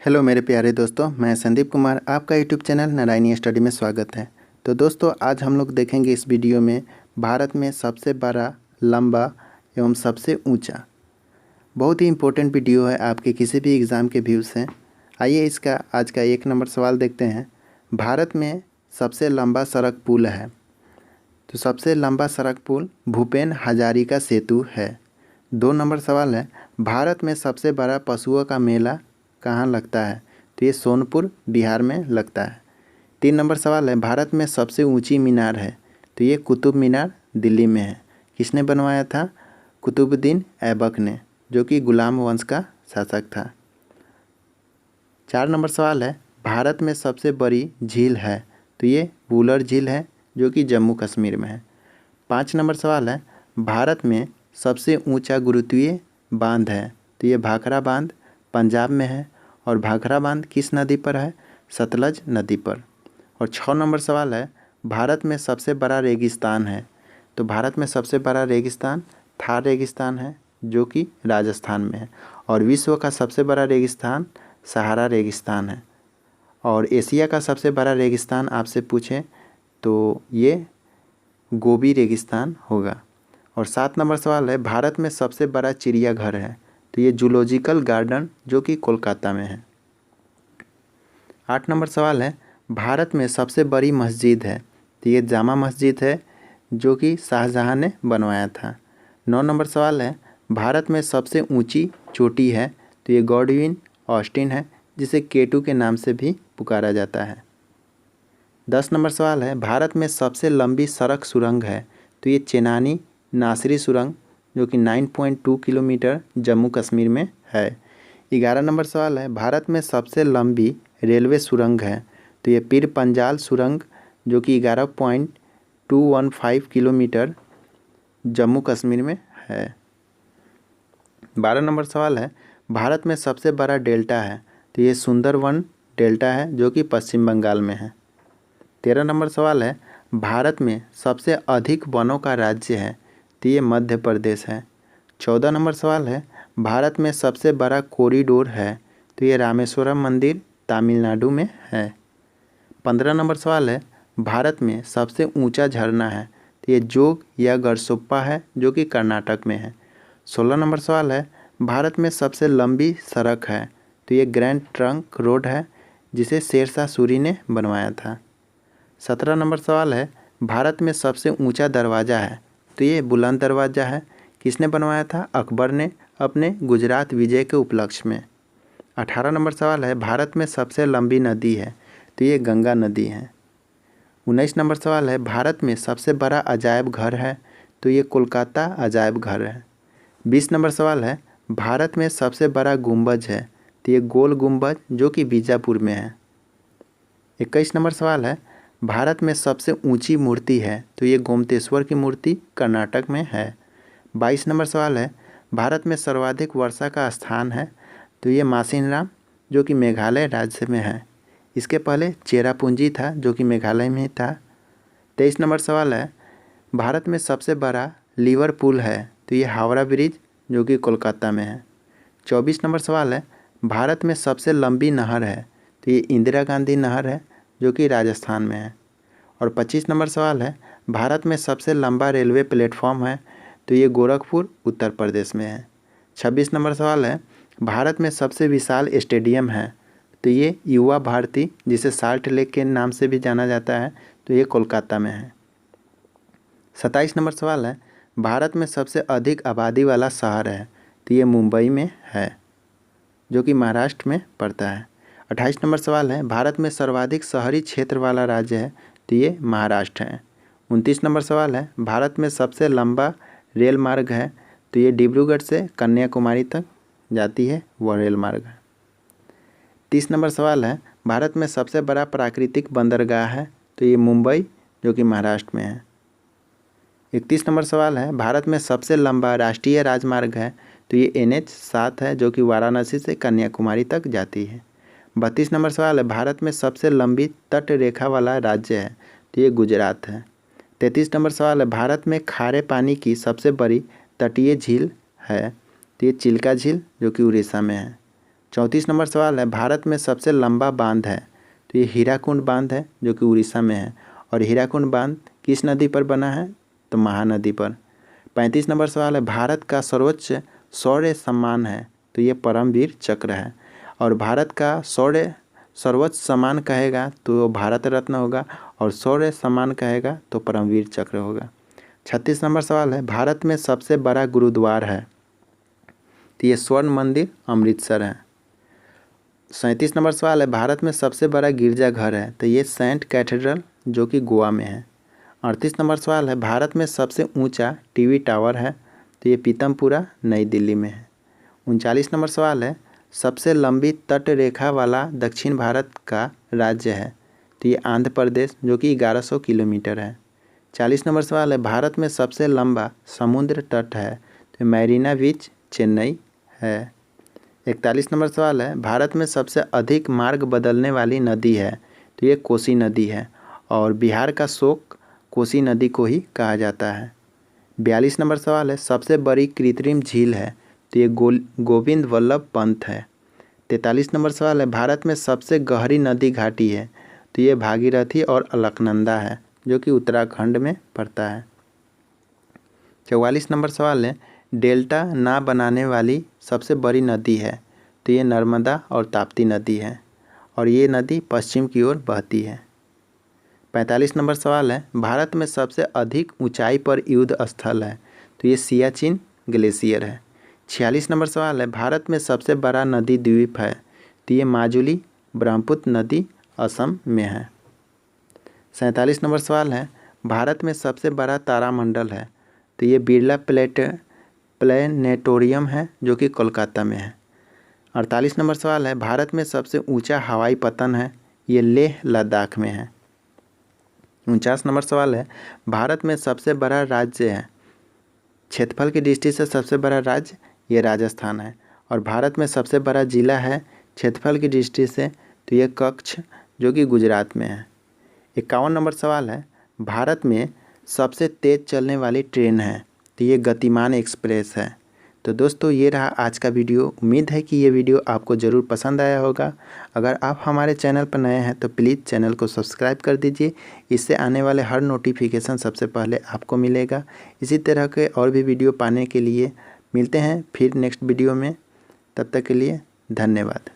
Hello मेरे प्यारे दोस्तों, मैं संदीप कुमार, आपका यूट्यूब चैनल नारायणी स्टडी में स्वागत है। तो दोस्तों, आज हम लोग देखेंगे इस वीडियो में भारत में सबसे बड़ा, लंबा एवं सबसे ऊंचा। बहुत ही इम्पोर्टेंट वीडियो है आपके किसी भी एग्ज़ाम के व्यू से। आइए इसका आज का 1 नंबर सवाल देखते हैं। भारत में सबसे लंबा सड़क पुल है। तो सबसे लंबा सड़क पुल भूपेन हजारिका सेतु है। 2 नंबर सवाल है, भारत में सबसे बड़ा पशुओं का मेला कहाँ लगता है? तो ये सोनपुर बिहार में लगता है। 3 नंबर सवाल है, भारत में सबसे ऊंची मीनार है। तो ये कुतुब मीनार दिल्ली में है। किसने बनवाया था? कुतुबुद्दीन ऐबक ने, जो कि गुलाम वंश का शासक था। 4 नंबर सवाल है, भारत में सबसे बड़ी झील है। तो ये वुलर झील है, जो कि जम्मू कश्मीर में है। 5 नंबर सवाल है, भारत में सबसे ऊंचा गुरुत्वीय बांध है। तो ये भाखड़ा बांध पंजाब में है। और भाखड़ा बांध किस नदी पर है? सतलज नदी पर। और 6 नंबर सवाल है, भारत में सबसे बड़ा रेगिस्तान है। तो भारत में सबसे बड़ा रेगिस्तान थार रेगिस्तान है, जो कि राजस्थान में है। और विश्व का सबसे बड़ा रेगिस्तान सहारा रेगिस्तान है। और एशिया का सबसे बड़ा रेगिस्तान आपसे पूछें तो ये गोबी रेगिस्तान होगा। और 7 नंबर सवाल है, भारत में सबसे बड़ा चिड़ियाघर है। तो ये जूलॉजिकल गार्डन, जो कि कोलकाता में है। 8 नंबर सवाल है, भारत में सबसे बड़ी मस्जिद है। तो ये जामा मस्जिद है, जो कि शाहजहां ने बनवाया था। 9 नंबर सवाल है, भारत में सबसे ऊंची चोटी है। तो ये गॉडविन ऑस्टिन है, जिसे केटू के नाम से भी पुकारा जाता है। 10 नंबर सवाल है, भारत में सबसे लंबी सड़क सुरंग है। तो ये चेनानी नासरी सुरंग, जो कि 9.2 किलोमीटर जम्मू कश्मीर में है। 11 नंबर सवाल है, भारत में सबसे लंबी रेलवे सुरंग है। तो ये पीर पंजाल सुरंग, जो कि 11.215 किलोमीटर जम्मू कश्मीर में है। 12 नंबर सवाल है, भारत में सबसे बड़ा डेल्टा है। तो ये सुंदरवन डेल्टा है, जो कि पश्चिम बंगाल में है। 13 नंबर सवाल है, भारत में सबसे अधिक वनों का राज्य है। तो ये मध्य प्रदेश है। 14 नंबर सवाल है, भारत में सबसे बड़ा कॉरिडोर है। तो ये रामेश्वरम मंदिर तमिलनाडु में है। 15 नंबर सवाल है, भारत में सबसे ऊंचा झरना है। तो ये जोग या गरसोप्पा है, जो कि कर्नाटक में है। 16 नंबर सवाल है, भारत में सबसे लंबी सड़क है। तो ये ग्रैंड ट्रंक रोड है, जिसे शेरशाह सूरी ने बनवाया था। 17 नंबर सवाल है, भारत में सबसे ऊंचा दरवाज़ा है। तो ये बुलंद दरवाज़ा है। किसने बनवाया था? अकबर ने अपने गुजरात विजय के उपलक्ष्य में। 18 नंबर सवाल है, भारत में सबसे लंबी नदी है। तो ये गंगा नदी है। 19 नंबर सवाल है, भारत में सबसे बड़ा अजायब घर है। तो ये कोलकाता अजायब घर है। 20 नंबर सवाल है, भारत में सबसे बड़ा गुंबज है। तो ये गोल गुंबज, जो कि बीजापुर में है। 21 नंबर सवाल है, भारत में सबसे ऊंची मूर्ति है। तो ये गोमतेश्वर की मूर्ति कर्नाटक में है। 22 नंबर सवाल है, भारत में सर्वाधिक वर्षा का स्थान है। तो ये मासिनराम, जो कि मेघालय राज्य में है। इसके पहले चेरापूंजी था, जो कि मेघालय में था। 23 नंबर सवाल है, भारत में सबसे बड़ा लीवर पुल है। तो ये हावड़ा ब्रिज, जो कि कोलकाता में है। 24 नंबर सवाल है, भारत में सबसे लंबी नहर है। तो ये इंदिरा गांधी नहर है, जो कि राजस्थान में है। और 25 नंबर सवाल है, भारत में सबसे लंबा रेलवे प्लेटफॉर्म है। तो ये गोरखपुर उत्तर प्रदेश में है। 26 नंबर सवाल है, भारत में सबसे विशाल स्टेडियम है। तो ये युवा भारती, जिसे साल्ट लेक के नाम से भी जाना जाता है, तो ये कोलकाता में है। 27 नंबर सवाल है, भारत में सबसे अधिक आबादी वाला शहर है। तो ये मुंबई में है, जो कि महाराष्ट्र में पड़ता है। 28 नंबर सवाल है, भारत में सर्वाधिक शहरी क्षेत्र वाला राज्य है। तो ये महाराष्ट्र है। 29 नंबर सवाल है, भारत में सबसे लंबा रेल मार्ग है। तो ये डिब्रूगढ़ से कन्याकुमारी तक जाती है, वह रेल मार्ग है। 30 नंबर सवाल है, भारत में सबसे बड़ा प्राकृतिक बंदरगाह है। तो ये मुंबई, जो कि महाराष्ट्र में है। 31 नंबर सवाल है, भारत में सबसे लंबा राष्ट्रीय राजमार्ग है। तो ये NH7 है, जो कि वाराणसी से कन्याकुमारी तक जाती है। 32 नंबर सवाल है, भारत में सबसे लंबी तट रेखा वाला राज्य है। तो ये गुजरात है। 33 नंबर सवाल है, भारत में खारे पानी की सबसे बड़ी तटीय झील है। तो ये चिल्का झील, जो कि उड़ीसा में है। 34 नंबर सवाल है, भारत में सबसे लंबा बांध है? तो ये हीराकुंड बांध है जो कि उड़ीसा में है। और हीराकुंड बांध किस नदी पर बना है? तो महानदी पर। 35 नंबर सवाल है, भारत का सर्वोच्च शौर्य सम्मान है? तो ये परमवीर चक्र है। और भारत का सर्वोच्च सम्मान कहेगा तो भारत रत्न होगा, और शौर्य सम्मान कहेगा तो परमवीर चक्र होगा। 36 नंबर सवाल है, भारत में सबसे बड़ा गुरुद्वार है? तो ये स्वर्ण मंदिर अमृतसर है। 37 नंबर सवाल है, भारत में सबसे बड़ा गिरजाघर है? तो ये सेंट कैथेड्रल जो कि गोवा में है। 38 नंबर सवाल है, भारत में सबसे ऊंचा टीवी टावर है? तो ये पीतमपुरा नई दिल्ली में है। 39 नंबर सवाल है, सबसे लंबी तट रेखा वाला दक्षिण भारत का राज्य है? तो ये आंध्र प्रदेश जो कि 1100 किलोमीटर है। 40 नंबर सवाल है, भारत में सबसे लंबा समुद्र तट है? तो मैरीना बीच चेन्नई है। 41 नंबर सवाल है, भारत में सबसे अधिक मार्ग बदलने वाली नदी है? तो ये कोसी नदी है, और बिहार का शोक कोसी नदी को ही कहा जाता है। 42 नंबर सवाल है, सबसे बड़ी कृत्रिम झील है? तो ये गोविंद वल्लभ पंत है। 43 नंबर सवाल है, भारत में सबसे गहरी नदी घाटी है? तो ये भागीरथी और अलकनंदा है जो कि उत्तराखंड में पड़ता है। 44 नंबर सवाल है, डेल्टा ना बनाने वाली सबसे बड़ी नदी है? तो ये नर्मदा और ताप्ती नदी है, और ये नदी पश्चिम की ओर बहती है। 45 नंबर सवाल है, भारत में सबसे अधिक ऊंचाई पर युद्ध स्थल है? तो ये सियाचिन ग्लेशियर है। 46 नंबर सवाल है, भारत में सबसे बड़ा नदी द्वीप है? तो ये माजुली ब्रह्मपुत्र नदी असम में है। 47 नंबर सवाल है, भारत में सबसे बड़ा तारामंडल है? तो ये बिरला प्लेनेटोरियम है जो कि कोलकाता में है। 48 नंबर सवाल है, भारत में सबसे ऊंचा हवाई पतन है? ये लेह लद्दाख में है। 49 नंबर सवाल है, भारत में सबसे बड़ा राज्य है? क्षेत्रफल की दृष्टि से सबसे बड़ा राज्य ये राजस्थान है। और भारत में सबसे बड़ा जिला है क्षेत्रफल की दृष्टि से? तो ये कच्छ जो कि गुजरात में है। 51 नंबर सवाल है, भारत में सबसे तेज़ चलने वाली ट्रेन है? तो ये गतिमान एक्सप्रेस है। तो दोस्तों ये रहा आज का वीडियो। उम्मीद है कि ये वीडियो आपको ज़रूर पसंद आया होगा। अगर आप हमारे चैनल पर नए हैं तो प्लीज़ चैनल को सब्सक्राइब कर दीजिए। इससे आने वाले हर नोटिफिकेशन सबसे पहले आपको मिलेगा। इसी तरह के और भी वीडियो पाने के लिए मिलते हैं फिर नेक्स्ट वीडियो में। तब तक के लिए धन्यवाद।